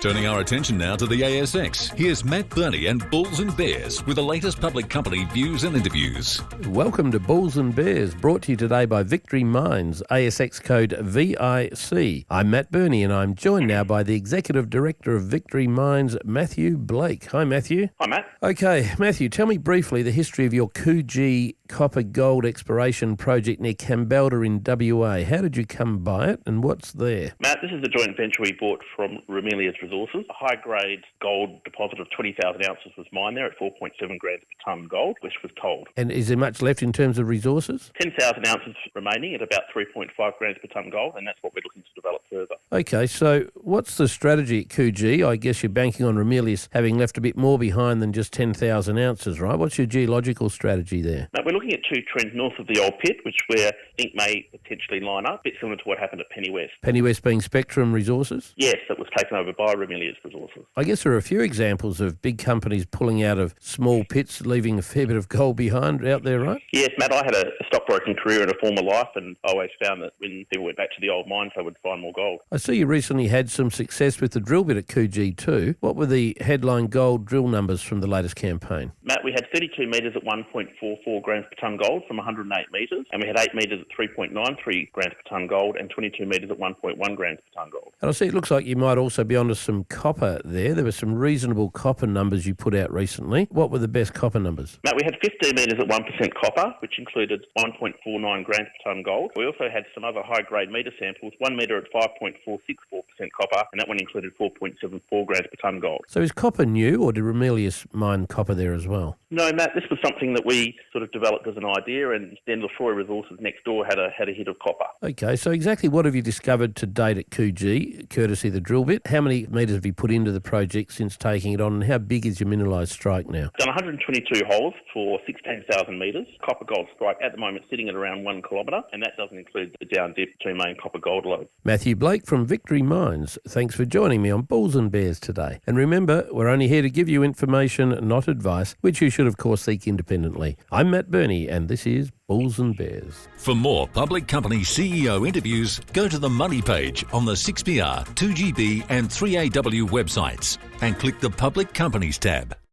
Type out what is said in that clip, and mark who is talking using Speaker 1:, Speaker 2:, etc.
Speaker 1: Turning our attention now to the ASX, here's Matt Birney and Bulls and Bears with the latest public company views and interviews.
Speaker 2: Welcome to Bulls and Bears, brought to you today by Victory Mines, ASX code VIC. I'm Matt Birney and I'm joined now by the Executive Director of Victory Mines, Matthew Blake. Hi Matthew.
Speaker 3: Hi Matt.
Speaker 2: Okay, Matthew, tell me briefly the history of your Coogee copper gold exploration project near Kambalda in WA. How did you come by it and what's there?
Speaker 3: Matt, this is the joint venture we bought from Ramelius Resources. A high-grade gold deposit of 20,000 ounces was mined there at 4.7 grams per tonne gold, which was tolled.
Speaker 2: And is there much left in terms of resources?
Speaker 3: 10,000 ounces remaining at about 3.5 grams per tonne gold, and that's what we're looking to develop further.
Speaker 2: Okay, so what's the strategy at Coogee? I guess you're banking on Ramelius having left a bit more behind than just 10,000 ounces, right? What's your geological strategy there?
Speaker 3: Matt, we're looking at two trends north of the old pit, which we think may potentially line up, a bit similar to what happened at Penny West.
Speaker 2: Penny West being Spectrum Resources?
Speaker 3: Yes, that was taken over by Ramelius Resources.
Speaker 2: I guess there are a few examples of big companies pulling out of small pits, leaving a fair bit of gold behind out there, right?
Speaker 3: Yes, Matt, I had a stockbroking career in a former life, and I always found that when people went back to the old mines, they would find more gold.
Speaker 2: I see you recently had some success with the drill bit at Coogee too. What were the headline gold drill numbers from the latest campaign?
Speaker 3: Matt, we had 32 metres at 1.44 grams per tonne gold from 108 metres, and we had 8 metres at 3.93 grams per tonne gold and 22 metres at 1.1 grams per tonne gold.
Speaker 2: And I see it looks like you might also be onto some copper there. There were some reasonable copper numbers you put out recently. What were the best copper numbers?
Speaker 3: Matt, we had 15 metres at 1% copper, which included 1.49 grams per tonne gold. We also had some other high-grade metre samples, 1 metre at 5.464% copper, and that one included 4.74 grams per tonne gold.
Speaker 2: So is copper new, or did Ramelius mine copper there as well?
Speaker 3: No, Matt, this was something that we sort of developed as an idea, and then Lefroy Resources next door had a hit of copper.
Speaker 2: Okay, so exactly what have you discovered to date at Coogee, courtesy of the drill bit? How many metres have you put into the project since taking it on, and how big is your mineralised strike now?
Speaker 3: Done 122 holes for 16,000 metres. Copper gold strike at the moment sitting at around 1 kilometre, and that doesn't include the down dip two main copper gold lodes.
Speaker 2: Matthew Blake from Victory Mines, thanks for joining me on Bulls and Bears today. And remember, we're only here to give you information, not advice, which you should of course seek independently. I'm Matt Birney and this is Bulls and Bears.
Speaker 1: For more public company CEO interviews, go to the Money page on the 6PR, 2GB and 3AW websites and click the Public Companies tab.